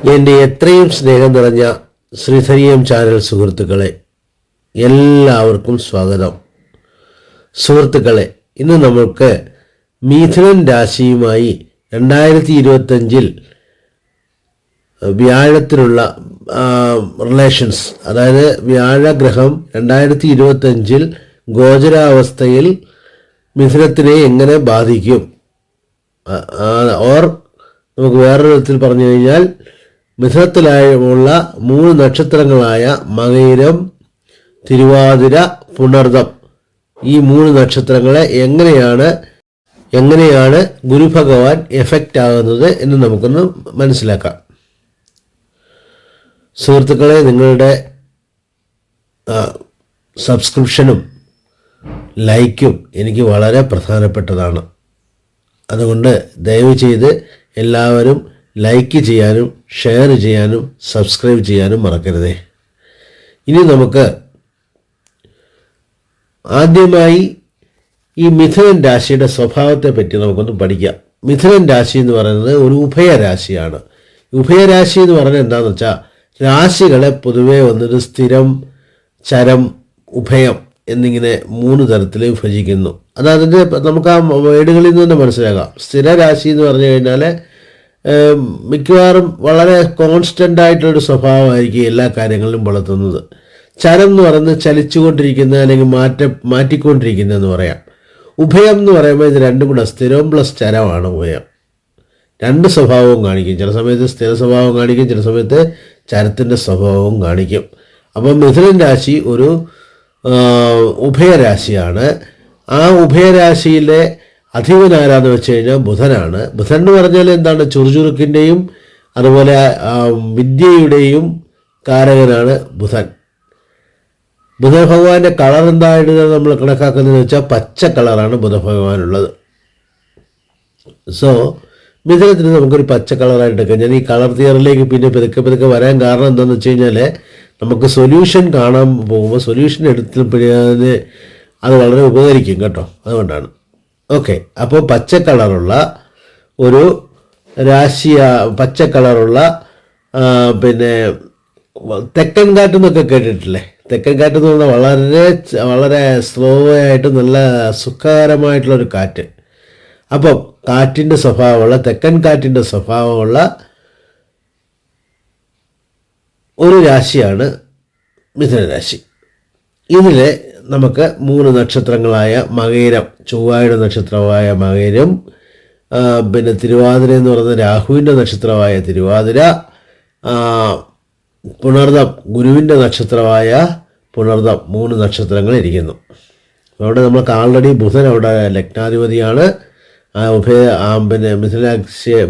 എൻ്റെ എത്രയും സ്നേഹം നിറഞ്ഞ ശ്രീധരിയം ചാനൽ സുഹൃത്തുക്കളെ, എല്ലാവർക്കും സ്വാഗതം. സുഹൃത്തുക്കളെ, ഇന്ന് നമുക്ക് മിഥുനൻ രാശിയുമായി 2025 വ്യാഴത്തിനുള്ള റിലേഷൻസ്, അതായത് വ്യാഴഗ്രഹം 2025 ഗോചരാവസ്ഥയിൽ മിഥുനത്തിനെ എങ്ങനെ ബാധിക്കും, ഓർ നമുക്ക് വേറൊരു വിധത്തിൽ പറഞ്ഞു കഴിഞ്ഞാൽ മിഥുനത്തിലായുള്ള 3 നക്ഷത്രങ്ങളായ മകയിരം, തിരുവാതിര, പുണർദം, ഈ 3 നക്ഷത്രങ്ങളെ എങ്ങനെയാണ് ഗുരുഭഗവാൻ എഫക്റ്റ് ആകുന്നത് എന്ന് നമുക്കൊന്ന് മനസ്സിലാക്കാം. സുഹൃത്തുക്കളെ, നിങ്ങളുടെ സബ്സ്ക്രിപ്ഷനും ലൈക്കും എനിക്ക് വളരെ പ്രധാനപ്പെട്ടതാണ്. അതുകൊണ്ട് ദയവ് ചെയ്ത് എല്ലാവരും ലൈക്ക് ചെയ്യാനും ഷെയർ ചെയ്യാനും സബ്സ്ക്രൈബ് ചെയ്യാനും മറക്കരുതേ. ഇനി നമുക്ക് ആദ്യമായി ഈ മിഥുനൻ രാശിയുടെ സ്വഭാവത്തെ പറ്റി നമുക്കൊന്ന് പഠിക്കാം. മിഥുനൻ രാശി എന്ന് പറയുന്നത് ഒരു ഉഭയരാശിയാണ്. ഉഭയരാശി എന്ന് പറഞ്ഞാൽ എന്താണെന്ന് വെച്ചാൽ, രാശികളെ പൊതുവേ വന്നിട്ട് സ്ഥിരം, ചരം, ഉഭയം എന്നിങ്ങനെ 3 തരത്തിൽ വിഭജിക്കുന്നു. അതതിൻ്റെ നമുക്ക് ആ വേർഡുകളിൽ നിന്ന് തന്നെ മനസ്സിലാക്കാം. സ്ഥിരരാശി എന്ന് പറഞ്ഞു കഴിഞ്ഞാൽ മിക്കവാറും വളരെ കോൺസ്റ്റൻ്റ് ആയിട്ടുള്ളൊരു സ്വഭാവമായിരിക്കും എല്ലാ കാര്യങ്ങളിലും പുലർത്തുന്നത്. ചരം എന്ന് പറയുന്നത് ചലിച്ചുകൊണ്ടിരിക്കുന്ന അല്ലെങ്കിൽ മാറ്റിക്കൊണ്ടിരിക്കുന്നതെന്ന് പറയാം. ഉഭയം എന്ന് പറയുമ്പോൾ ഇത് രണ്ടും കൂടെ സ്ഥിരവും പ്ലസ് ചരമാണ് ഉഭയം. 2 സ്വഭാവവും കാണിക്കും. ചില സമയത്ത് സ്ഥിര സ്വഭാവം കാണിക്കും, ചില സമയത്ത് ചരത്തിൻ്റെ സ്വഭാവവും കാണിക്കും. അപ്പം മിഥുനൻ രാശി ഒരു ഉഭയരാശിയാണ്. ആ ഉഭയരാശിയിലെ അധിപൻ ആരാന്ന് വെച്ച് കഴിഞ്ഞാൽ ബുധനാണ്. ബുധൻ എന്ന് പറഞ്ഞാൽ എന്താണ്? ചുറുചുറുക്കിൻ്റെയും അതുപോലെ വിദ്യയുടെയും കാരകനാണ് ബുധൻ. ബുധ ഭഗവാന്റെ കളർ എന്തായിട്ട് നമ്മൾ കണക്കാക്കുന്നതെന്ന് വെച്ചാൽ പച്ച കളറാണ് ബുധ ഭഗവാനുള്ളത്. സോ മിഥുനത്തിന് നമുക്കൊരു പച്ച കളറായിട്ട് എടുക്കാം. ഞാൻ ഈ കളർ തിയറിലേക്ക് പിന്നെ പതുക്കെ വരാൻ കാരണം എന്താണെന്ന് വെച്ച് കഴിഞ്ഞാൽ, നമുക്ക് സൊല്യൂഷൻ കാണാൻ പോകുമ്പോൾ സൊല്യൂഷൻ എടുത്തപ്പോഴേ അത് വളരെ ഉപകരിക്കും കേട്ടോ. അതുകൊണ്ടാണ്. ഓക്കെ, അപ്പോൾ പച്ച കളറുള്ള ഒരു പച്ച കളറുള്ള പിന്നെ തെക്കൻ കാറ്റ് എന്നൊക്കെ കേട്ടിട്ടില്ലേ? തെക്കൻ കാറ്റ് എന്ന് പറഞ്ഞാൽ വളരെ സ്ലോ ആയിട്ട് നല്ല സുഖകരമായിട്ടുള്ളൊരു കാറ്റ്. അപ്പം കാറ്റിൻ്റെ സ്വഭാവമുള്ള, തെക്കൻ കാറ്റിൻ്റെ സ്വഭാവമുള്ള ഒരു രാശിയാണ് മിഥുനരാശി. ഇതിൽ നമുക്ക് 3 നക്ഷത്രങ്ങളായ മകയിരം, ചൊവ്വയുടെ നക്ഷത്രമായ മകയിരം, പിന്നെ തിരുവാതിര എന്ന് പറയുന്ന രാഹുവിൻ്റെ നക്ഷത്രമായ തിരുവാതിര, പുണർദം ഗുരുവിൻ്റെ നക്ഷത്രമായ പുണർദം, 3 നക്ഷത്രങ്ങൾ ഇരിക്കുന്നു. അവിടെ നമുക്ക് ആൾറെഡി ബുധൻ അവിടെ ലഗ്നാധിപതിയാണ്. പിന്നെ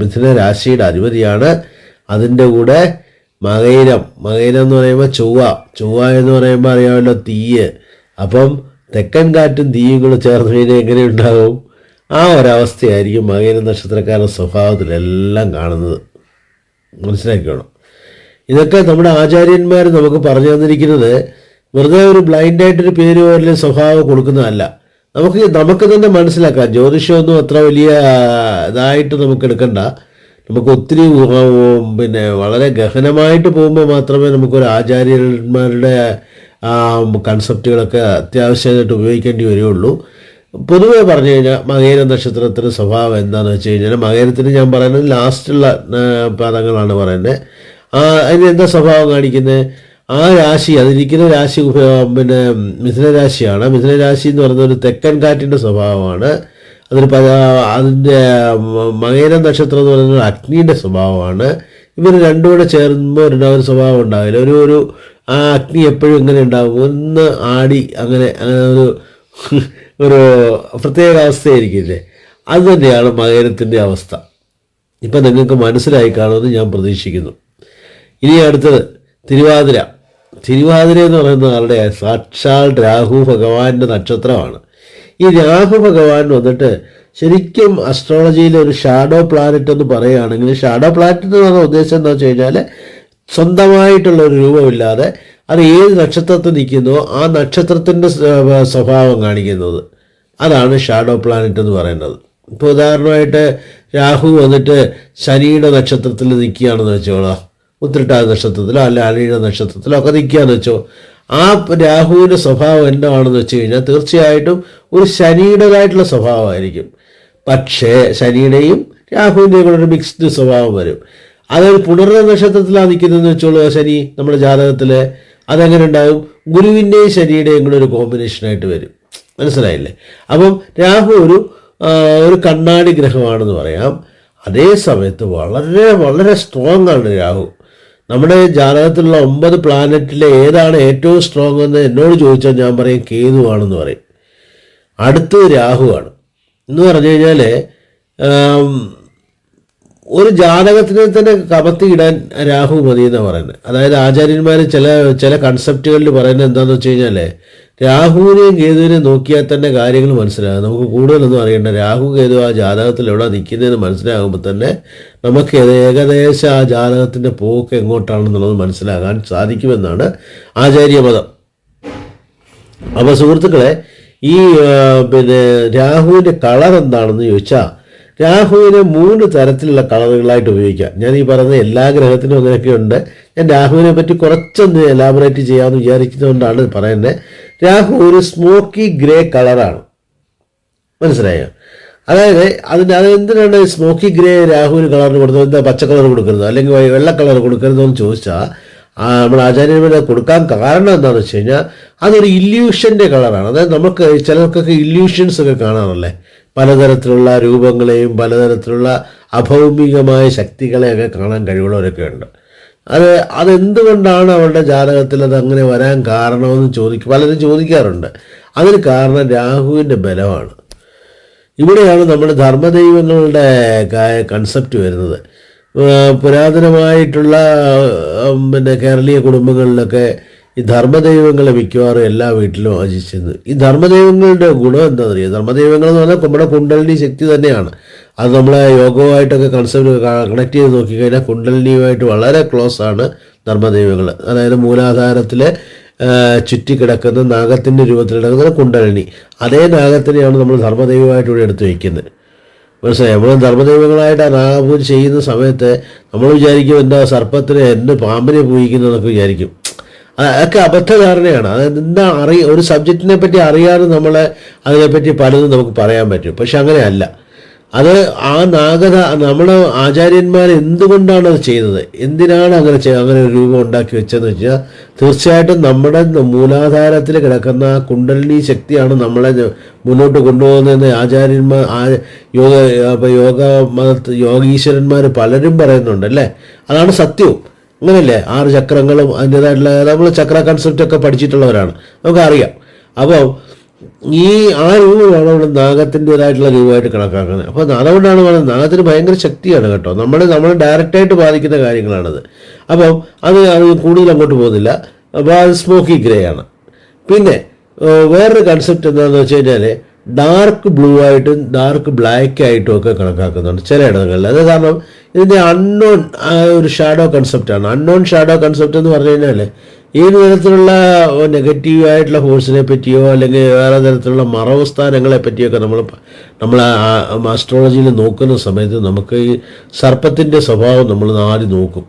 മിഥുനരാശിയുടെ അധിപതിയാണ്. അതിൻ്റെ കൂടെ മകയിരം എന്ന് പറയുമ്പോൾ ചൊവ്വ എന്ന് പറയുമ്പോൾ അറിയാമല്ലോ, തീയ്. അപ്പം തെക്കൻ കാറ്റും തീയും കൂടെ ചേർന്ന് കഴിഞ്ഞാൽ എങ്ങനെ ഉണ്ടാകും? ആ ഒരവസ്ഥയായിരിക്കും മകയിര നക്ഷത്രക്കാരുടെ സ്വഭാവത്തിലെല്ലാം കാണുന്നത്. മനസ്സിലാക്കിക്കോണം. ഇതൊക്കെ നമ്മുടെ ആചാര്യന്മാർ നമുക്ക് പറഞ്ഞു തന്നിരിക്കുന്നത് വെറുതെ ഒരു ബ്ലൈൻഡായിട്ടൊരു പേര് പോലെ സ്വഭാവം കൊടുക്കുന്നതല്ല. നമുക്ക് തന്നെ മനസ്സിലാക്കാം. ജ്യോതിഷമൊന്നും അത്ര വലിയ ഇതായിട്ട് നമുക്ക് എടുക്കണ്ട. നമുക്ക് ഒത്തിരി പിന്നെ വളരെ ഗഹനമായിട്ട് പോകുമ്പോൾ മാത്രമേ നമുക്കൊരു ആചാര്യന്മാരുടെ കൺസെപ്റ്റുകളൊക്കെ അത്യാവശ്യമായിട്ട് ഉപയോഗിക്കേണ്ടി വരികയുള്ളൂ. പൊതുവേ പറഞ്ഞു കഴിഞ്ഞാൽ മകയിര നക്ഷത്രത്തിൻ്റെ സ്വഭാവം എന്താണെന്ന് വെച്ച് കഴിഞ്ഞാൽ, മകയിരത്തിന് ഞാൻ പറയുന്നത് ലാസ്റ്റുള്ള പദങ്ങളാണ് പറയുന്നത്. അതിന് എന്താ സ്വഭാവം കാണിക്കുന്നത്? ആ രാശി, അതിരിക്കുന്ന രാശി പിന്നെ മിഥുനരാശിയാണ്. മിഥുനരാശി എന്ന് പറയുന്നത് ഒരു തെക്കൻ കാറ്റിൻ്റെ സ്വഭാവമാണ്. അതിൻ്റെ മകയിര നക്ഷത്രം എന്ന് പറയുന്നത് അഗ്നിയുടെ സ്വഭാവമാണ്. ഇവർ രണ്ടും കൂടെ ചേർന്നുമ്പോൾ ഒരു സ്വഭാവം ഉണ്ടാവില്ല. ഒരു ആ അഗ്നി എപ്പോഴും ഇങ്ങനെ ഉണ്ടാകും, ഒന്ന് ആടി അങ്ങനെ ഒരു പ്രത്യേക അവസ്ഥയായിരിക്കില്ലേ? അത് തന്നെയാണ് മകയിരത്തിൻ്റെ അവസ്ഥ. ഇപ്പം നിങ്ങൾക്ക് മനസ്സിലായി കാണുമെന്ന് ഞാൻ പ്രതീക്ഷിക്കുന്നു. ഇനി അടുത്തത് തിരുവാതിര എന്ന് പറയുന്നത് ആളുടെ സാക്ഷാൽ രാഹു ഭഗവാന്റെ നക്ഷത്രമാണ്. ഈ രാഹു ഭഗവാൻ വന്നിട്ട് ശരിക്കും അസ്ട്രോളജിയിലെ ഒരു ഷാഡോ പ്ലാനറ്റ് എന്ന് പറയുകയാണെങ്കിൽ, ഷാഡോ പ്ലാനറ്റ് എന്ന് പറഞ്ഞ ഉദ്ദേശം എന്താ വെച്ച് കഴിഞ്ഞാൽ, സ്വന്തമായിട്ടുള്ള ഒരു രൂപമില്ലാതെ അത് ഏത് നക്ഷത്രത്തിൽ നിൽക്കുന്നോ ആ നക്ഷത്രത്തിൻ്റെ സ്വഭാവം കാണിക്കുന്നത്, അതാണ് ഷാഡോ പ്ലാനറ്റ് എന്ന് പറയുന്നത്. ഇപ്പോൾ ഉദാഹരണമായിട്ട് രാഹു വന്നിട്ട് ശനിയുടെ നക്ഷത്രത്തിൽ നിൽക്കുകയാണെന്ന് വെച്ചോളാം. ഉത്രട്ടാതി നക്ഷത്രത്തിലോ അല്ല അനിഴ നക്ഷത്രത്തിലോ ഒക്കെ നിൽക്കുകയെന്ന് വെച്ചോ. ആ രാഹുവിൻ്റെ സ്വഭാവം എന്താണെന്ന് വെച്ച് കഴിഞ്ഞാൽ തീർച്ചയായിട്ടും ഒരു ശനിയുടേതായിട്ടുള്ള സ്വഭാവമായിരിക്കും. പക്ഷേ ശനിയുടെയും രാഹുവിൻ്റെയും കൂടെ ഒരു മിക്സ്ഡ് സ്വഭാവം വരും. അതൊരു പുണർന്ന നക്ഷത്രത്തിലാണ് നിൽക്കുന്നതെന്ന് വെച്ചോളൂ ശനി നമ്മുടെ ജാതകത്തിൽ. അതെങ്ങനെ ഉണ്ടാകും? ഗുരുവിൻ്റെയും ശനിയുടെയും കൂടെ ഒരു കോമ്പിനേഷനായിട്ട് വരും. മനസ്സിലായില്ലേ? അപ്പം രാഹു ഒരു കണ്ണാടി ഗ്രഹമാണെന്ന് പറയാം. അതേ സമയത്ത് വളരെ വളരെ സ്ട്രോങ് ആണ് രാഹു. നമ്മുടെ ജാതകത്തിലുള്ള 9 പ്ലാനറ്റിലെ ഏതാണ് ഏറ്റവും സ്ട്രോങ് എന്ന് എന്നോട് ചോദിച്ചാൽ ഞാൻ പറയും കേതുവാണെന്ന് പറയും. അടുത്തത് രാഹുവാണ്. എന്ന് പറഞ്ഞു കഴിഞ്ഞാൽ ഒരു ജാതകത്തിനെ തന്നെ കമത്തിയിടാൻ രാഹു മതി എന്നാണ് പറയുന്നത്. അതായത് ആചാര്യന്മാർ ചില കൺസെപ്റ്റുകളിൽ പറയുന്നത് എന്താണെന്ന് വെച്ച് കഴിഞ്ഞാൽ രാഹുവിനെയും കേതുവിനെയും നോക്കിയാൽ തന്നെ കാര്യങ്ങൾ മനസ്സിലാകും. നമുക്ക് കൂടുതലൊന്നും അറിയണ്ട. രാഹു കേതു ആ ജാതകത്തിൽ എവിടെ നിൽക്കുന്നതെന്ന് മനസ്സിലാകുമ്പോൾ തന്നെ നമുക്ക് ഏകദേശം ആ ജാതകത്തിൻ്റെ പോക്ക് എങ്ങോട്ടാണെന്നുള്ളത് മനസ്സിലാകാൻ സാധിക്കുമെന്നാണ് ആചാര്യമതം. അപ്പോൾ സുഹൃത്തുക്കളെ, ഈ രാഹുവിൻ്റെ കളർ എന്താണെന്ന് ചോദിച്ചാൽ രാഹുവിനെ 3 തരത്തിലുള്ള കളറുകളായിട്ട് ഉപയോഗിക്കാം. ഞാൻ ഈ പറയുന്ന എല്ലാ ഗ്രഹത്തിനും അങ്ങനെയൊക്കെ ഉണ്ട്. ഞാൻ രാഹുവിനെ പറ്റി കുറച്ചൊന്ന് എലാബറേറ്റ് ചെയ്യാമെന്ന് വിചാരിക്കുന്നതുകൊണ്ടാണ് പറയുന്നത്. രാഹു ഒരു സ്മോക്കി ഗ്രേ കളറാണ്. മനസ്സിലായോ? അതായത് അതെന്തിനാണ് സ്മോക്കി ഗ്രേ രാഹുവിന് കളറിന് കൊടുക്കുന്നത്? എന്താ പച്ച കളർ കൊടുക്കരുത് അല്ലെങ്കിൽ വെള്ള കളർ കൊടുക്കരുതെന്ന് ചോദിച്ചാൽ നമ്മുടെ ആചാര്യന്മാരെ കൊടുക്കാൻ കാരണം എന്താണെന്ന് വെച്ച് കഴിഞ്ഞാൽ അതൊരു ഇല്യൂഷൻ്റെ കളറാണ്. അതായത് നമുക്ക് ചിലർക്കൊക്കെ ഇല്യൂഷൻസ് ഒക്കെ കാണാറല്ലേ, പലതരത്തിലുള്ള രൂപങ്ങളെയും പലതരത്തിലുള്ള അഭൗമികമായ ശക്തികളെയൊക്കെ കാണാൻ കഴിവുള്ളവരൊക്കെ ഉണ്ട്. അതെന്തുകൊണ്ടാണ് അവരുടെ ജാതകത്തിൽ അത് അങ്ങനെ വരാൻ കാരണമെന്ന് പലരും ചോദിക്കാറുണ്ട്. അതിന് കാരണം രാഹുവിൻ്റെ ബലമാണ്. ഇവിടെയാണ് നമ്മുടെ ധർമ്മദൈവങ്ങളുടെ കൺസെപ്റ്റ് വരുന്നത്. പുരാതനമായിട്ടുള്ള കേരളീയ കുടുംബങ്ങളിലൊക്കെ ഈ ധർമ്മദൈവങ്ങളെ മിക്കവാറും എല്ലാ വീട്ടിലും ആചരിച്ചിരുന്നു. ഈ ധർമ്മദൈവങ്ങളുടെ ഗുണം എന്താണെന്ന് അറിയാം. ധർമ്മദൈവങ്ങൾ എന്ന് പറഞ്ഞാൽ നമ്മുടെ കുണ്ടലിനി ശക്തി തന്നെയാണ്. അത് നമ്മളെ യോഗവുമായിട്ടൊക്കെ കൺസെപ്റ്റ് കണക്ട് ചെയ്ത് നോക്കിക്കഴിഞ്ഞാൽ കുണ്ടലിനിയുമായിട്ട് വളരെ ക്ലോസ് ആണ് ധർമ്മദൈവങ്ങൾ. അതായത് മൂലാധാരത്തിൽ ചുറ്റിക്കിടക്കുന്ന നാഗത്തിൻ്റെ രൂപത്തിൽ കിടക്കുന്ന കുണ്ടലിനി, അതേ നാഗത്തിനെയാണ് നമ്മൾ ധർമ്മദൈവമായിട്ട് ഇവിടെ എടുത്ത് വയ്ക്കുന്നത്. മനസ്സിലായി? നമ്മൾ ധർമ്മദൈവങ്ങളായിട്ട് ആ നാഗപൂജ ചെയ്യുന്ന സമയത്ത് നമ്മൾ വിചാരിക്കും എന്താ സർപ്പത്തിനെ പാമ്പിനെ പൂജിക്കുന്നതൊക്കെ വിചാരിക്കും. അതൊക്കെ അബദ്ധധാരണയാണ്. അതെന്താ ഒരു സബ്ജക്റ്റിനെ പറ്റി അറിയാതെ നമ്മളെ അതിനെപ്പറ്റി പലതും നമുക്ക് പറയാൻ പറ്റും. പക്ഷെ അങ്ങനെയല്ല. അത് നമ്മുടെ ആചാര്യന്മാർ എന്തുകൊണ്ടാണ് അത് ചെയ്തത്, എന്തിനാണ് അങ്ങനെ ഒരു രൂപം ഉണ്ടാക്കി വെച്ചതെന്ന് വെച്ചാൽ തീർച്ചയായിട്ടും നമ്മുടെ മൂലാധാരത്തിൽ കിടക്കുന്ന ആ കുണ്ടലിനി ശക്തിയാണ് നമ്മളെ മുന്നോട്ട് കൊണ്ടുപോകുന്നതെന്ന് യോഗീശ്വരന്മാർ പലരും പറയുന്നുണ്ട് അല്ലേ. അതാണ് സത്യവും. അങ്ങനെയല്ലേ? 6 ചക്രങ്ങളും അതിൻ്റേതായിട്ടുള്ള നമ്മൾ ചക്ര കൺസെപ്റ്റൊക്കെ പഠിച്ചിട്ടുള്ളവരാണ്, നമുക്കറിയാം. അപ്പോൾ ആ രൂപമാണ് അവിടെ നാഗത്തിൻ്റെതായിട്ടുള്ള രൂപമായിട്ട് കണക്കാക്കുന്നത്. അപ്പോൾ അതുകൊണ്ടാണ് പറയുന്നത് നാഗത്തിന് ഭയങ്കര ശക്തിയാണ് കേട്ടോ. നമ്മൾ ഡയറക്റ്റായിട്ട് ബാധിക്കുന്ന കാര്യങ്ങളാണത്. അപ്പം അത് കൂടുതൽ അങ്ങോട്ട് പോകുന്നില്ല. അപ്പോൾ അത് സ്മോക്കി ഗ്രേ ആണ്. പിന്നെ വേറൊരു കൺസെപ്റ്റ് എന്താണെന്ന് വെച്ച് കഴിഞ്ഞാൽ ഡാർക്ക് ബ്ലൂ ആയിട്ടും ഡാർക്ക് ബ്ലാക്ക് ആയിട്ടും ഒക്കെ കണക്കാക്കുന്നുണ്ട് ചില ഇടങ്ങളിൽ. അത് കാരണം ഇതിൻ്റെ അൺനോൺ ഒരു ഷാഡോ കൺസെപ്റ്റാണ്. അൺനോൺ ഷാഡോ കൺസെപ്റ്റ് എന്ന് പറഞ്ഞു കഴിഞ്ഞാൽ ഏത് തരത്തിലുള്ള നെഗറ്റീവായിട്ടുള്ള ഫോഴ്സിനെ പറ്റിയോ അല്ലെങ്കിൽ വേറെ തരത്തിലുള്ള മറവ് സ്ഥാനങ്ങളെ പറ്റിയൊക്കെ നമ്മൾ ആസ്ട്രോളജിയിൽ നോക്കുന്ന സമയത്ത് നമുക്ക് ഈ സർപ്പത്തിൻ്റെ സ്വഭാവം നമ്മൾ ആദ്യം നോക്കും.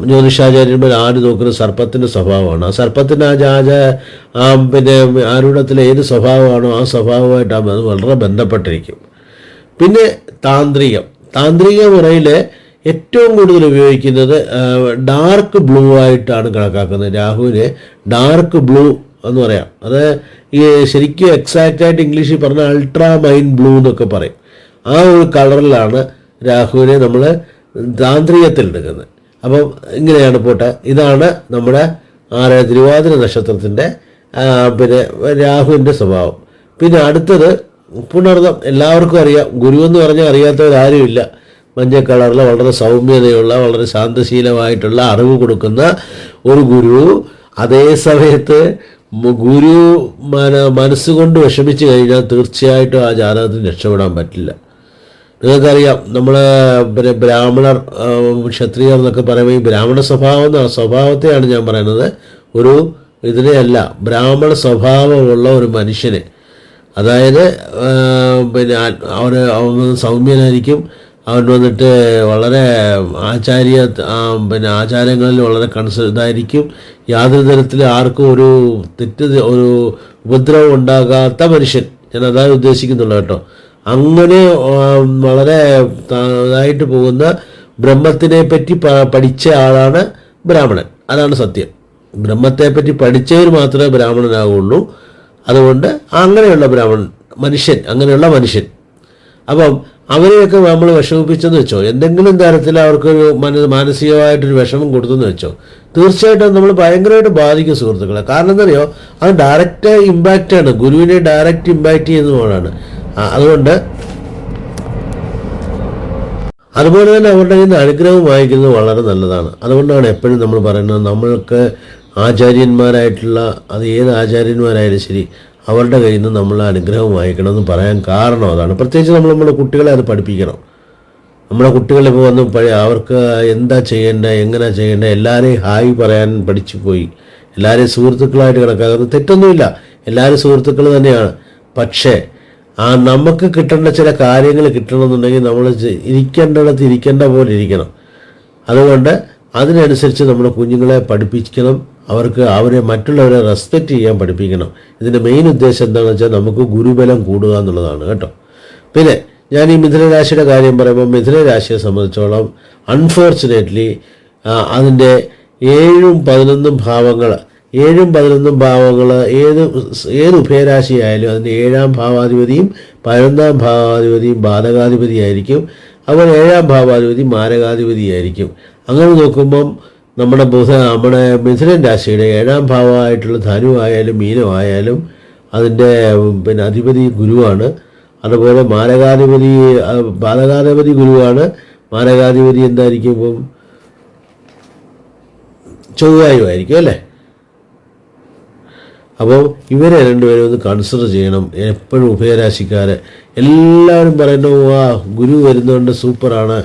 ജ്യോതിഷാചാര്യന്മാർ ആദ്യം നോക്കുന്ന സർപ്പത്തിൻ്റെ സ്വഭാവമാണ്. ആ സർപ്പത്തിൻ്റെ പിന്നെ ആരൂഢത്തിലെ ഏത് സ്വഭാവമാണോ ആ സ്വഭാവമായിട്ട് അത് വളരെ ബന്ധപ്പെട്ടിരിക്കും. പിന്നെ താന്ത്രിക മുറയിൽ ഏറ്റവും കൂടുതൽ ഉപയോഗിക്കുന്നത് ഡാർക്ക് ബ്ലൂ ആയിട്ടാണ് കണക്കാക്കുന്നത്. രാഹുവിനെ ഡാർക്ക് ബ്ലൂ എന്ന് പറയാം. അത് ഈ ശരിക്കും എക്സാക്റ്റായിട്ട് ഇംഗ്ലീഷിൽ പറഞ്ഞാൽ അൾട്രാ മൈൻ ബ്ലൂ എന്നൊക്കെ പറയും. ആ ഒരു കളറിലാണ് രാഹുവിനെ നമ്മൾ താന്ത്രികത്തിൽ എടുക്കുന്നത്. അപ്പം ഇങ്ങനെയാണ് പോട്ടെ. ഇതാണ് നമ്മുടെ തിരുവാതിര നക്ഷത്രത്തിൻ്റെ പിന്നെ രാഹുവിൻ്റെ സ്വഭാവം. പിന്നെ അടുത്തത് പുണർദം. എല്ലാവർക്കും അറിയാം. ഗുരു എന്ന് പറഞ്ഞാൽ അറിയാത്തവരാരുമില്ല. മഞ്ഞ കളറിൽ വളരെ സൗമ്യതയുള്ള വളരെ ശാന്തശീലമായിട്ടുള്ള അറിവ് കൊടുക്കുന്ന ഒരു ഗുരു. അതേ സമയത്ത് ഗുരു മനസ്സുകൊണ്ട് വിഷമിച്ച് കഴിഞ്ഞാൽ തീർച്ചയായിട്ടും ആ ജാതകത്തിന് രക്ഷപ്പെടാൻ പറ്റില്ല. നിങ്ങൾക്കറിയാം, നമ്മൾ പിന്നെ ബ്രാഹ്മണർ ക്ഷത്രിയർ എന്നൊക്കെ പറയുമ്പോൾ ഈ ബ്രാഹ്മണ സ്വഭാവത്തെയാണ് ഞാൻ പറയുന്നത്. ഇതിനെയല്ല, ബ്രാഹ്മണ സ്വഭാവമുള്ള ഒരു മനുഷ്യന്, അതായത് പിന്നെ അവൻ സൗമ്യനായിരിക്കും, അവൻ വന്നിട്ട് വളരെ ആചാര്യ പിന്നെ ആചാരങ്ങളിൽ വളരെ ഇതായിരിക്കും. യാതൊരു തരത്തിൽ ആർക്കും ഒരു ഒരു ഉപദ്രവം ഉണ്ടാകാത്ത മനുഷ്യൻ. ഞാൻ അതാണ് ഉദ്ദേശിക്കുന്നുള്ളൂ കേട്ടോ. അങ്ങനെ വളരെ ഇതായിട്ട് പോകുന്ന ബ്രഹ്മത്തിനെ പറ്റി പഠിച്ച ആളാണ് ബ്രാഹ്മണൻ. അതാണ് സത്യം. ബ്രഹ്മത്തെപ്പറ്റി പഠിച്ചവർ മാത്രമേ ബ്രാഹ്മണനാകുള്ളൂ. അതുകൊണ്ട് അങ്ങനെയുള്ള മനുഷ്യൻ അങ്ങനെയുള്ള മനുഷ്യൻ. അപ്പം അവരെയൊക്കെ നമ്മൾ വിഷമിപ്പിച്ചെന്ന് വെച്ചോ, എന്തെങ്കിലും തരത്തിൽ അവർക്കൊരു മാനസികമായിട്ടൊരു വിഷമം കൊടുത്തെന്ന് വെച്ചോ, തീർച്ചയായിട്ടും നമ്മൾ ഭയങ്കരമായിട്ട് ബാധിക്കും സുഹൃത്തുക്കളെ. കാരണം എന്താണെന്നറിയോ, അത് ഡയറക്റ്റ് ഇമ്പാക്റ്റാണ്, ഗുരുവിനെ ഡയറക്റ്റ് ഇമ്പാക്റ്റ് ചെയ്യുന്നതാണ്. അതുപോലെ തന്നെ അവരുടെ കയ്യിൽ നിന്ന് അനുഗ്രഹം വാങ്ങിക്കുന്നത് വളരെ നല്ലതാണ്. അതുകൊണ്ടാണ് എപ്പോഴും നമ്മൾ പറയുന്നത്, നമ്മൾക്ക് ആചാര്യന്മാരായിട്ടുള്ള അത് ഏത് ആചാര്യന്മാരായാലും ശരി, അവരുടെ കയ്യിൽ നിന്ന് നമ്മൾ അനുഗ്രഹം വാങ്ങിക്കണമെന്ന് പറയാൻ കാരണം അതാണ്. പ്രത്യേകിച്ച് നമ്മുടെ കുട്ടികളെ അത് പഠിപ്പിക്കണം. നമ്മുടെ കുട്ടികളിപ്പോൾ വന്ന് അവർക്ക് എന്താ ചെയ്യേണ്ടത്, എങ്ങനെ ചെയ്യേണ്ടത്, എല്ലാവരെയും ഹായ് പറയാൻ പഠിച്ചു പോയി, എല്ലാവരെയും സുഹൃത്തുക്കളായിട്ട് കണക്കാക്കുന്നത് തെറ്റൊന്നുമില്ല, എല്ലാവരും സുഹൃത്തുക്കൾ തന്നെയാണ്. പക്ഷേ നമുക്ക് കിട്ടേണ്ട ചില കാര്യങ്ങൾ കിട്ടണമെന്നുണ്ടെങ്കിൽ നമ്മൾ ഇരിക്കേണ്ടിടത്ത് ഇരിക്കേണ്ട പോലെ ഇരിക്കണം. അതുകൊണ്ട് അതിനനുസരിച്ച് നമ്മുടെ കുഞ്ഞുങ്ങളെ പഠിപ്പിക്കണം. അവരെ മറ്റുള്ളവരെ റെസ്പെക്റ്റ് ചെയ്യാൻ പഠിപ്പിക്കണം. ഇതിൻ്റെ മെയിൻ ഉദ്ദേശം എന്താണെന്ന് വെച്ചാൽ നമുക്ക് ഗുരുബലം കൂടുക എന്നുള്ളതാണ് കേട്ടോ. പിന്നെ ഞാൻ ഈ മിഥുനരാശിയുടെ കാര്യം പറയുമ്പോൾ, മിഥുനരാശിയെ സംബന്ധിച്ചോളം അൺഫോർച്ചുനേറ്റ്ലി അതിൻ്റെ 7ഉം 11ഉം ഭാവങ്ങൾ ഏത് ഉഭയരാശിയായാലും അതിൻ്റെ 7ാം ഭാവാധിപതിയും 11ാം ഭാവാധിപതിയും ബാധകാധിപതിയായിരിക്കും. അതുപോലെ 7ാം ഭാവാധിപതി മാരകാധിപതിയായിരിക്കും. അങ്ങനെ നോക്കുമ്പം നമ്മുടെ മിഥുനൻ രാശിയുടെ 7ാം ഭാവമായിട്ടുള്ള ധനു ആയാലും മീനമായാലും അതിൻ്റെ അധിപതി ഗുരുവാണ്. അതുപോലെ ബാധകാധിപതി ഗുരുവാണ്. മാരകാധിപതി എന്തായിരിക്കും? ഇപ്പം ചൊവ്വായുമായിരിക്കും അല്ലേ. അപ്പോൾ ഇവരെ രണ്ടുപേരും ഒന്ന് കൺസിഡർ ചെയ്യണം. എപ്പോഴും ഉഭയരാശിക്കാർ എല്ലാവരും പറയുന്നു ഗുരു വരുന്നതുകൊണ്ട് സൂപ്പറാണ്.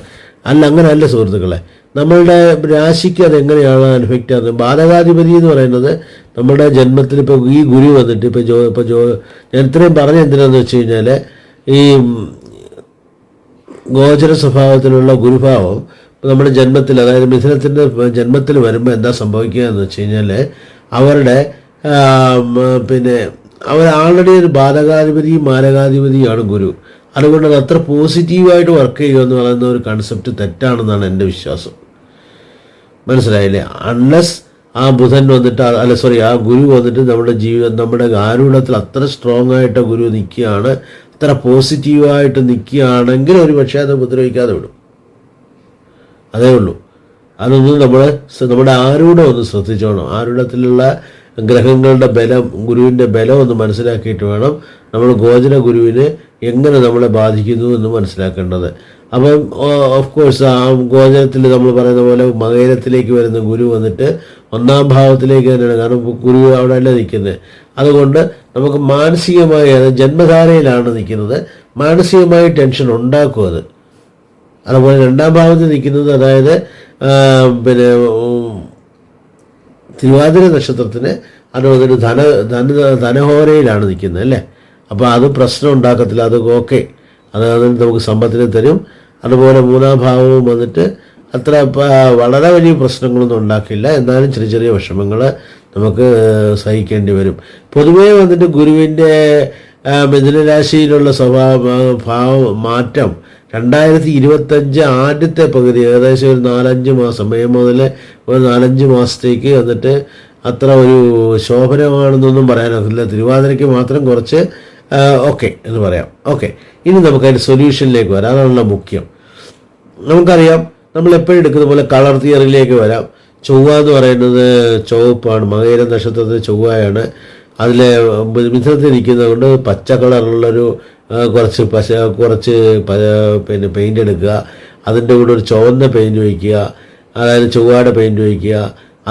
അങ്ങനെയല്ല സുഹൃത്തുക്കളെ. നമ്മളുടെ രാശിക്ക് അതെങ്ങനെയാണ് അഫക്റ്റ് ആകുന്നത്? ബാധകാധിപതി എന്ന് പറയുന്നത് നമ്മുടെ ജന്മത്തിൽ ഇപ്പോൾ ഈ ഗുരു വന്നിട്ട് ഞാൻ ഇത്രയും പറഞ്ഞ എന്തിനാന്ന് വെച്ച് കഴിഞ്ഞാൽ, ഈ ഗോചര സ്വഭാവത്തിലുള്ള ഗുരുഭാവം നമ്മുടെ ജന്മത്തിൽ, അതായത് മിഥുനത്തിൻ്റെ ജന്മത്തിൽ വരുമ്പോൾ എന്താ സംഭവിക്കുക എന്ന് വെച്ച് കഴിഞ്ഞാൽ, അവർ ആൾറെഡി ഒരു ബാധകാധിപതിയും മാരകാധിപതിയാണ് ഗുരു. അതുകൊണ്ട് അത് അത്ര പോസിറ്റീവായിട്ട് വർക്ക് ചെയ്യുക എന്ന് പറയുന്ന ഒരു കൺസെപ്റ്റ് തെറ്റാണെന്നാണ് എൻ്റെ വിശ്വാസം. മനസ്സിലായില്ലേ? അൺലെസ് ആ ബുധൻ വന്നിട്ട് ആ ഗുരു വന്നിട്ട് നമ്മുടെ ആരൂഢത്തിൽ അത്ര സ്ട്രോങ് ആയിട്ട് ഗുരു നിൽക്കുകയാണ്, അത്ര പോസിറ്റീവായിട്ട് നിൽക്കുകയാണെങ്കിൽ ഒരു പക്ഷേ അത് ഉപദ്രവിക്കാതെ വിടും. അതേ ഉള്ളൂ. അതൊന്നും നമ്മുടെ ആരൂഢം ഒന്ന് ശ്രദ്ധിച്ചോണം. ആരൂഢത്തിലുള്ള ഗ്രഹങ്ങളുടെ ബലം, ഗുരുവിൻ്റെ ബലം ഒന്ന് മനസ്സിലാക്കിയിട്ട് വേണം നമ്മൾ ഗോചര ഗുരുവിനെ എങ്ങനെ നമ്മളെ ബാധിക്കുന്നു എന്ന് മനസ്സിലാക്കേണ്ടത്. അപ്പം ഓഫ് കോഴ്സ് ആ ഗോചരത്തിൽ നമ്മൾ പറയുന്ന പോലെ മകരത്തിലേക്ക് വരുന്ന ഗുരു വന്നിട്ട് 1ാം ഭാവത്തിലേക്ക് തന്നെയാണ്. കാരണം ഗുരു അവിടെ അല്ല നിൽക്കുന്നത്. അതുകൊണ്ട് നമുക്ക് മാനസികമായി, അത് ജന്മധാരയിലാണ് നിൽക്കുന്നത്, മാനസികമായി ടെൻഷൻ ഉണ്ടാക്കും അത്. അതുപോലെ 2ാം ഭാവത്തിൽ നിൽക്കുന്നത്, അതായത് തിരുവാതിര നക്ഷത്രത്തിന് അതുപോലെ ധനഹോരയിലാണ് നിൽക്കുന്നത് അല്ലേ. അപ്പോൾ അത് പ്രശ്നം ഉണ്ടാക്കത്തില്ല, അത് ഓക്കെ, അത് നമുക്ക് സമ്പത്തിനെ തരും. അതുപോലെ 3ാം ഭാവവും വന്നിട്ട് അത്ര വളരെ വലിയ പ്രശ്നങ്ങളൊന്നും ഉണ്ടാക്കില്ല, എന്നാലും ചെറിയ ചെറിയ വിഷമങ്ങൾ നമുക്ക് സഹിക്കേണ്ടി വരും. പൊതുവേ വന്നിട്ട് ഗുരുവിൻ്റെ മിഥുനരാശിയിലുള്ള മാറ്റം 2025 ആദ്യത്തെ പകുതി, ഏകദേശം ഒരു 4-5 മാസം, മെയ് മുതൽ ഒരു 4-5 മാസത്തേക്ക് വന്നിട്ട് അത്ര ഒരു ശോഭനമാണെന്നൊന്നും പറയാനൊക്കില്ല. തിരുവാതിരയ്ക്ക് മാത്രം കുറച്ച് ഓക്കെ എന്ന് പറയാം. ഓക്കെ, ഇനി നമുക്കതിൻ്റെ സൊല്യൂഷനിലേക്ക് വരാം. അതാണല്ലോ മുഖ്യം. നമുക്കറിയാം, നമ്മളെപ്പോഴും എടുക്കുന്ന പോലെ കളർ തിയറിയിലേക്ക് വരാം. ചൊവ്വ എന്ന് പറയുന്നത് ചുവപ്പാണ്, മകര നക്ഷത്രത്തിൽ ചൊവ്വയാണ്. അതിൽ മിഥുനത്തിൽ നിൽക്കുന്നത് കൊണ്ട് പച്ച കളറുള്ളൊരു കുറച്ച് പെയിൻ്റ് എടുക്കുക. അതിൻ്റെ കൂടെ ഒരു ചുവന്ന പെയിൻറ്റ് വയ്ക്കുക, അതായത് ചൊവ്വയുടെ പെയിൻറ്റ് വയ്ക്കുക.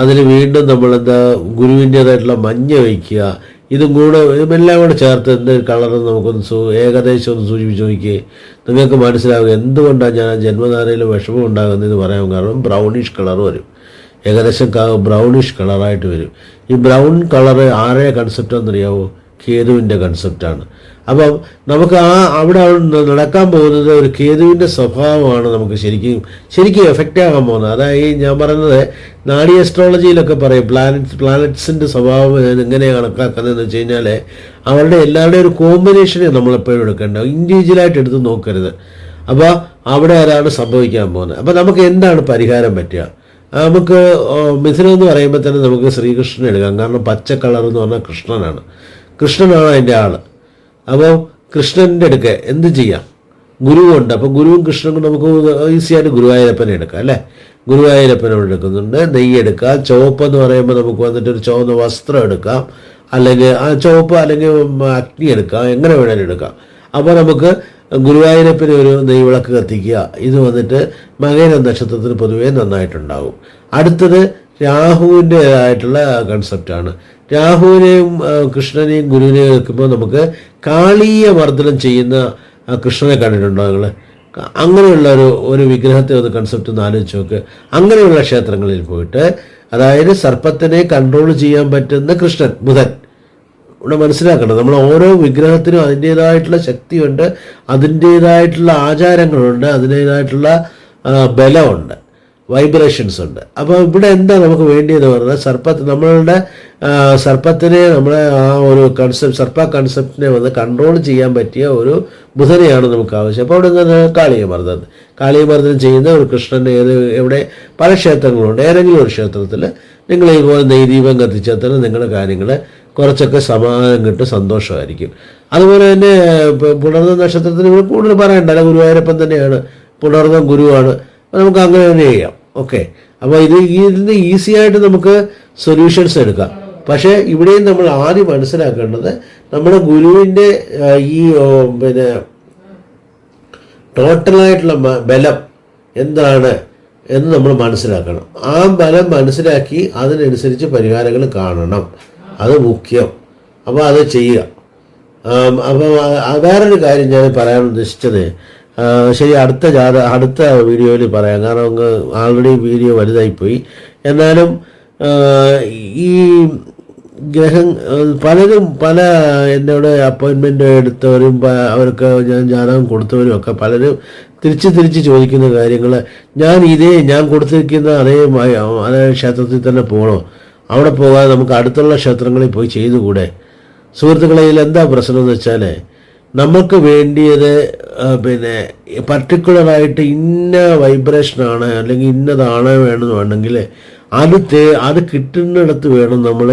അതിൽ വീണ്ടും നമ്മളെന്താ ഗുരുവിൻ്റേതായിട്ടുള്ള മഞ്ഞ വയ്ക്കുക. ഇതെല്ലാം കൂടെ ചേർത്ത് എന്ത് കളറെന്ന് നമുക്കൊന്ന് ഏകദേശം ഒന്ന് സൂചിപ്പിച്ച് നോക്കിയേ. നിങ്ങൾക്ക് മനസ്സിലാവുക എന്തുകൊണ്ടാണ് ഞാൻ ജന്മധാരയിൽ വിഷമം ഉണ്ടാകുന്നതെന്ന് പറയാൻ കാരണം ബ്രൗണിഷ് കളർ വരും, ഏകദേശം ബ്രൗണിഷ് കളറായിട്ട് വരും. ഈ ബ്രൗൺ കളറ് ആരുടെ കൺസെപ്റ്റാണെന്നറിയാവോ? കേതുവിൻ്റെ കൺസെപ്റ്റാണ്. അപ്പം നമുക്ക് അവിടെ നടക്കാൻ പോകുന്നത് ഒരു കേതുവിൻ്റെ സ്വഭാവമാണ് നമുക്ക് ശരിക്കും എഫക്റ്റ് ആകാൻ പോകുന്നത്. അതായത് ഞാൻ പറയുന്നത് നാഡി അസ്ട്രോളജിയിലൊക്കെ പറയും പ്ലാനറ്റ്സിൻ്റെ സ്വഭാവം എങ്ങനെയാണ് കണക്കാക്കുന്നതെന്ന് വെച്ച് കഴിഞ്ഞാൽ അവരുടെ എല്ലാവരുടെയും ഒരു കോമ്പിനേഷനെ നമ്മളെപ്പോഴും എടുക്കേണ്ട, ഇൻഡിവിജ്വലായിട്ട് എടുത്ത് നോക്കരുത്. അപ്പോൾ അവിടെ അതാണ് സംഭവിക്കാൻ പോകുന്നത്. അപ്പോൾ നമുക്ക് എന്താണ് പരിഹാരം പറ്റുക? നമുക്ക് മിഥുനം എന്ന് പറയുമ്പോൾ തന്നെ നമുക്ക് ശ്രീകൃഷ്ണൻ എടുക്കാം. കാരണം പച്ച കളർ എന്ന് പറഞ്ഞാൽ കൃഷ്ണനാണ് അതിൻ്റെ ആൾ. അപ്പോൾ കൃഷ്ണൻ്റെ അടുക്ക എന്ത് ചെയ്യാം? ഗുരുവുണ്ട്. അപ്പോൾ ഗുരുവും കൃഷ്ണനും നമുക്ക് ഈസിയായിട്ട് ഗുരുവായൂരപ്പനെ എടുക്കാം അല്ലേ? ഗുരുവായൂരപ്പനോട് എടുക്കുന്നുണ്ട്. നെയ്യ് എടുക്കാം. ചുവപ്പ് എന്ന് പറയുമ്പോൾ നമുക്ക് വന്നിട്ട് ഒരു ചുവന്ന വസ്ത്രം എടുക്കാം, അല്ലെങ്കിൽ ആ ചുവപ്പ് അല്ലെങ്കിൽ അഗ്നി എടുക്കാം, എങ്ങനെ വേണേലും എടുക്കാം. അപ്പോൾ നമുക്ക് ഗുരുവായൂരപ്പന് ഒരു നെയ്വിളക്ക് കത്തിക്കുക. ഇത് വന്നിട്ട് മകര നക്ഷത്രത്തിന് പൊതുവേ നന്നായിട്ടുണ്ടാകും. അടുത്തത് രാഹുവിൻ്റെതായിട്ടുള്ള കൺസെപ്റ്റാണ്. രാഹുവിനെയും കൃഷ്ണനെയും ഗുരുവിനെയും വെക്കുമ്പോൾ നമുക്ക് കാളീയ മർദ്ദനം ചെയ്യുന്ന കൃഷ്ണനെ കണ്ടിട്ടുണ്ടോ നിങ്ങൾ? അങ്ങനെയുള്ള ഒരു വിഗ്രഹത്തെ ഒന്ന് കൺസെപ്റ്റ് ഒന്ന് ആലോചിച്ച് നോക്ക്. അങ്ങനെയുള്ള ക്ഷേത്രങ്ങളിൽ പോയിട്ട്, അതായത് സർപ്പത്തിനെ കൺട്രോൾ ചെയ്യാൻ പറ്റുന്ന കൃഷ്ണൻ, ബുധൻ, ഇവിടെ മനസ്സിലാക്കണം. നമ്മൾ ഓരോ വിഗ്രഹത്തിനും അതിൻ്റേതായിട്ടുള്ള ശക്തിയുണ്ട്, അതിൻ്റേതായിട്ടുള്ള ആചാരങ്ങളുണ്ട്, അതിൻ്റേതായിട്ടുള്ള ബലമുണ്ട്, വൈബ്രേഷൻസ് ഉണ്ട്. അപ്പോൾ ഇവിടെ എന്താ നമുക്ക് വേണ്ടിയെന്ന് പറഞ്ഞാൽ നമ്മളുടെ സർപ്പത്തിനെ നമ്മളെ ആ ഒരു സർപ്പ കൺസെപ്റ്റിനെ വന്ന് കൺട്രോൾ ചെയ്യാൻ പറ്റിയ ഒരു ബുധനെയാണ് നമുക്ക് ആവശ്യം. അപ്പോൾ അവിടെ നിന്ന് കാളിയമർദ്ദനം ചെയ്യുന്ന ഒരു കൃഷ്ണൻ്റെ എവിടെ പല ക്ഷേത്രങ്ങളുണ്ട്. ഏതെങ്കിലും ഒരു ക്ഷേത്രത്തിൽ നിങ്ങൾ ഇതുപോലെ നെയ്ദീപം കത്തിച്ചാൽ തന്നെ നിങ്ങളുടെ കാര്യങ്ങൾ കുറച്ചൊക്കെ സമാധാനം കിട്ടും, സന്തോഷമായിരിക്കും. അതുപോലെ തന്നെ പുണർന്ന നക്ഷത്രത്തിന് ഇവിടെ കൂടുതൽ പറയണ്ടല്ല, ഗുരുവായൂരപ്പൻ തന്നെയാണ്, പുണർന്ന ഗുരുവാണ്. നമുക്ക് അങ്ങനെ തന്നെ ചെയ്യാം. ഓക്കെ, അപ്പോൾ ഇതിന് ഈസി ആയിട്ട് നമുക്ക് സൊല്യൂഷൻസ് എടുക്കാം. പക്ഷേ ഇവിടെയും നമ്മൾ ആദ്യം മനസ്സിലാക്കേണ്ടത് നമ്മുടെ ഗുരുവിൻ്റെ ഈ ടോട്ടലായിട്ടുള്ള ബലം എന്താണ് എന്ന് നമ്മൾ മനസ്സിലാക്കണം. ആ ബലം മനസ്സിലാക്കി അതിനനുസരിച്ച് പരിഹാരങ്ങൾ കാണണം, അത് മുഖ്യം. അപ്പോൾ അത് ചെയ്യുക. അപ്പോൾ വേറൊരു കാര്യം ഞാൻ പറയാൻ ഉദ്ദേശിച്ചത്, ശരി, അടുത്ത വീഡിയോയിൽ പറയാം. കാരണം അങ്ങ് ആൾറെഡി വീഡിയോ വലുതായിപ്പോയി. എന്നാലും ഈ പലരും എന്നോട് അപ്പോയിൻമെൻ്റ് എടുത്തവരും അവർക്ക് ഞാൻ ജാതകം കൊടുത്തവരും ഒക്കെ പലരും തിരിച്ച് ചോദിക്കുന്ന കാര്യങ്ങൾ, ഞാൻ കൊടുത്തിരിക്കുന്ന അതേ ക്ഷേത്രത്തിൽ തന്നെ പോകണോ? അവിടെ പോകാതെ നമുക്ക് അടുത്തുള്ള ക്ഷേത്രങ്ങളിൽ പോയി ചെയ്തുകൂടെ? സുഹൃത്തുക്കളെ, എന്താ പ്രശ്നം എന്ന് വെച്ചാൽ നമുക്ക് വേണ്ടിയത് പർട്ടിക്കുലറായിട്ട് ഇന്ന വൈബ്രേഷനാണ് അല്ലെങ്കിൽ ഇന്നതാണ് വേണമെന്നുണ്ടെങ്കിൽ അത് കിട്ടുന്നിടത്ത് വേണം നമ്മൾ.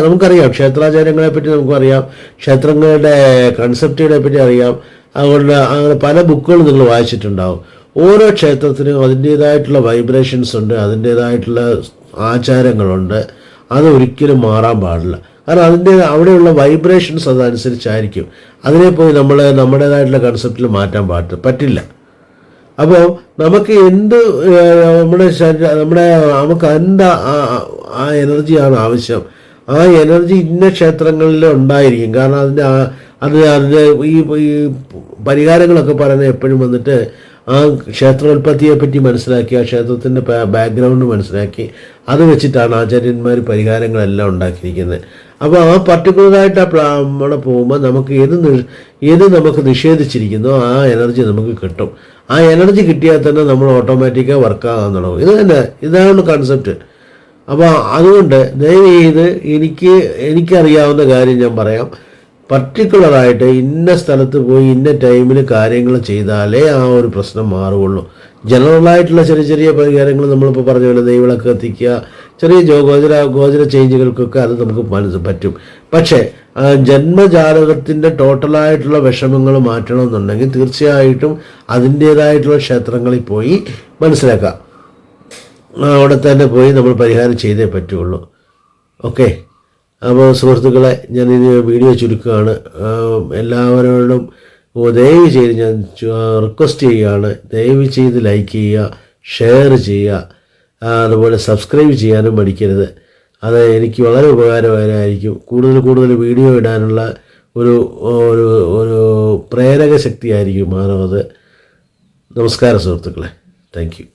നമുക്കറിയാം ക്ഷേത്രാചാരങ്ങളെ പറ്റി നമുക്കറിയാം, ക്ഷേത്രങ്ങളുടെ കൺസെപ്റ്റുകളെ പറ്റി അറിയാം. അതുകൊണ്ട് അങ്ങനെ പല ബുക്കുകളും നിങ്ങൾ വായിച്ചിട്ടുണ്ടാവും. ഓരോ ക്ഷേത്രത്തിനും അതിൻ്റേതായിട്ടുള്ള വൈബ്രേഷൻസ് ഉണ്ട്, അതിൻ്റേതായിട്ടുള്ള ആചാരങ്ങളുണ്ട്. അത് ഒരിക്കലും മാറാൻ പാടില്ല. കാരണം അവിടെയുള്ള വൈബ്രേഷൻസ് അതനുസരിച്ചായിരിക്കും. അതിനെ പോയി നമ്മുടേതായിട്ടുള്ള കൺസെപ്റ്റിൽ മാറ്റാൻ പറ്റില്ല. അപ്പോൾ നമുക്ക് നമുക്ക് എന്താ ആ എനർജിയാണ് ആവശ്യം, ആ എനർജി ഇന്ന ക്ഷേത്രങ്ങളിൽ ഉണ്ടായിരിക്കും. കാരണം അതിൻ്റെ ഈ പരിഹാരങ്ങളൊക്കെ പറയുന്നത് എപ്പോഴും വന്നിട്ട് ആ ക്ഷേത്രോൽപത്തിയെ പറ്റി മനസ്സിലാക്കി, ആ ക്ഷേത്രത്തിൻ്റെ ബാക്ക്ഗ്രൗണ്ട് മനസ്സിലാക്കി, അത് വെച്ചിട്ടാണ് ആചാര്യന്മാർ പരിഹാരങ്ങളെല്ലാം ഉണ്ടാക്കിയിരിക്കുന്നത്. അപ്പോൾ ആ പർട്ടിക്കുലറായിട്ട് അവിടെ പോകുമ്പോൾ നമുക്ക് ഏത് നമുക്ക് നിഷേധിച്ചിരിക്കുന്നോ ആ എനർജി നമുക്ക് കിട്ടും. ആ എനർജി കിട്ടിയാൽ തന്നെ നമ്മൾ ഓട്ടോമാറ്റിക്കായി വർക്കാകാൻ തുടങ്ങും. ഇതാണ് കൺസെപ്റ്റ്. അപ്പോൾ അതുകൊണ്ട് ദയവ് ചെയ്ത് എനിക്കറിയാവുന്ന കാര്യം ഞാൻ പറയാം. പർട്ടിക്കുലറായിട്ട് ഇന്ന സ്ഥലത്ത് പോയി ഇന്ന ടൈമിൽ കാര്യങ്ങൾ ചെയ്താലേ ആ ഒരു പ്രശ്നം മാറുകയുള്ളൂ. ജനറലായിട്ടുള്ള ചെറിയ പരിഹാരങ്ങൾ നമ്മളിപ്പോൾ പറഞ്ഞ പോലെ നെയ്വിളക്ക് കത്തിക്കുക, ചെറിയ ഗോചര ചേഞ്ചുകൾക്കൊക്കെ അത് നമുക്ക് പറ്റും. പക്ഷേ ജന്മജാതകത്തിൻ്റെ ടോട്ടലായിട്ടുള്ള വിഷമങ്ങൾ മാറ്റണമെന്നുണ്ടെങ്കിൽ തീർച്ചയായിട്ടും അതിൻ്റേതായിട്ടുള്ള ക്ഷേത്രങ്ങളിൽ പോയി മനസ്സിലാക്കാം. അവിടെ തന്നെ പോയി നമ്മൾ പരിഹാരം ചെയ്തേ പറ്റുള്ളൂ. ഓക്കെ, അപ്പോൾ സുഹൃത്തുക്കളെ, ഞാൻ ഇത് വീഡിയോ ചുരുക്കുകയാണ്. എല്ലാവരോടും ദയവ് ചെയ്ത് ഞാൻ റിക്വസ്റ്റ് ചെയ്യുകയാണ്, ദയവ് ചെയ്ത് ലൈക്ക് ചെയ്യുക, ഷെയർ ചെയ്യുക, അതുപോലെ സബ്സ്ക്രൈബ് ചെയ്യാനും മടിക്കരുത്. അത് എനിക്ക് വളരെ ഉപകാരമായിരിക്കും. കൂടുതൽ വീഡിയോ ഇടാനുള്ള ഒരു പ്രേരക ശക്തിയായിരിക്കും മാറുന്നത്. നമസ്കാരം സുഹൃത്തുക്കളെ, താങ്ക് യു.